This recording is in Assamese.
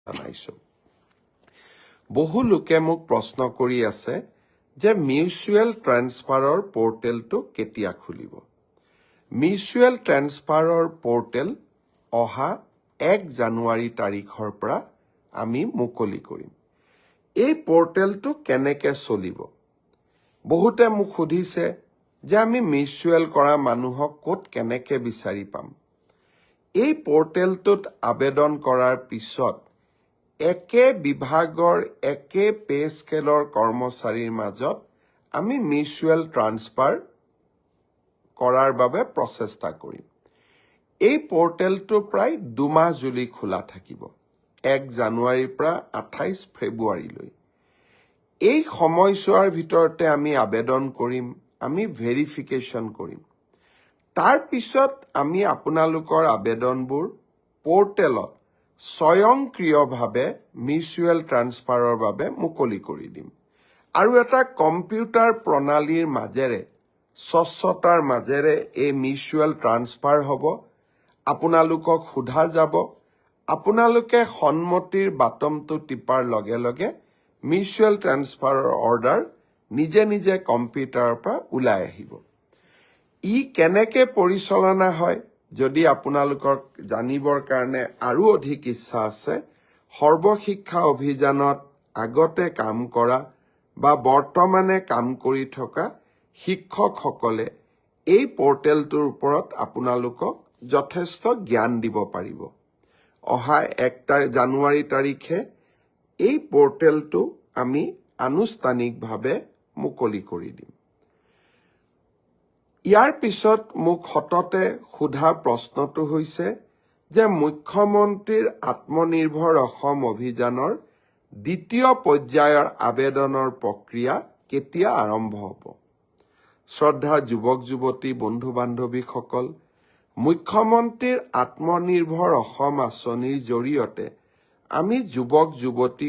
জনাইছো। বহু লোকে মোক প্ৰশ্ন কৰি আছে যে মিউচুৱেল ট্ৰান্সফাৰৰ পৰ্টেলটো কেতিয়া খুলিব। মিউচুৱেল ট্ৰান্সফাৰৰ পৰ্টেল অহা 1 জানুৱাৰী তাৰিখৰ পৰা আমি মুকলি কৰিম। এই পৰ্টেলটো কেনেকৈ চলিব? বহুতে মোক সুধিছে যে আমি মিউচুৱেল কৰা মানুহক ক'ত কেনেকৈ বিচাৰি পাম। এই পৰ্টেলটোত আবেদন কৰাৰ পিছত একে বিভাগৰ একে পে স্কেলৰ কৰ্মচাৰীৰ মাজত আমি মিউচুৱেল ট্ৰান্সফাৰ কৰাৰ বাবে প্ৰচেষ্টা কৰিম। এই পৰ্টেলটো প্ৰায় 2 মাহ জুৰি খোলা থাকিব, 1 জানুৱাৰীৰ পৰা 28 ফেব্ৰুৱাৰীলৈ। এই সময়ছোৱাৰ ভিতৰতে আমি আবেদন কৰিম, আমি ভেৰিফিকেশ্যন কৰিম। তাৰ পিছত আমি আপোনালোকৰ আবেদনবোৰ পৰ্টেলত স্বয়ংক্ৰিয়ভাৱে মিউচুৱেল ট্ৰান্সফাৰৰ বাবে মুকলি কৰি দিম। আৰু এটা কম্পিউটাৰ প্ৰণালীৰ মাজেৰে স্বচ্ছতাৰ মাজেৰে এই মিউচুৱেল ট্ৰান্সফাৰ হ'ব। আপোনালোকক সোধা যাব, আপোনালোকে সন্মতিৰ বাটনটো টিপাৰ লগে লগে মিউচুৱেল ট্ৰান্সফাৰৰ অৰ্ডাৰ নিজে নিজে কম্পিউটাৰৰ পৰা ওলাই আহিব। ই কেনেকৈ পৰিচালনা হয় যদি আপোনালোকক জানিবৰ কাৰণে আৰু অধিক ইচ্ছা আছে, সৰ্বশিক্ষা অভিযানত আগতে কাম কৰা বা বৰ্তমানে কাম কৰি থকা শিক্ষকসকলে এই পৰ্টেলটোৰ ওপৰত আপোনালোকক যথেষ্ট জ্ঞান দিব পাৰিব। অহা 1 জানুৱাৰী তাৰিখে এই পৰ্টেলটো আমি আনুষ্ঠানিকভাৱে মুকলি কৰি দিম। ইয়াৰ পিছত মোক সততে সোধা প্ৰশ্নটো হৈছে যে মুখ্যমন্ত্ৰীৰ আত্মনিৰ্ভৰ অসম অভিযানৰ 2য় পৰ্যায়ৰ আবেদনৰ প্ৰক্ৰিয়া কেতিয়া আৰম্ভ হ'ব। শ্ৰদ্ধা যুৱক-যুৱতী বন্ধু-বান্ধৱীসকল, মুখ্যমন্ত্ৰীৰ আত্মনিৰ্ভৰ অসম আঁচনিৰ জৰিয়তে আমি যুৱক-যুৱতী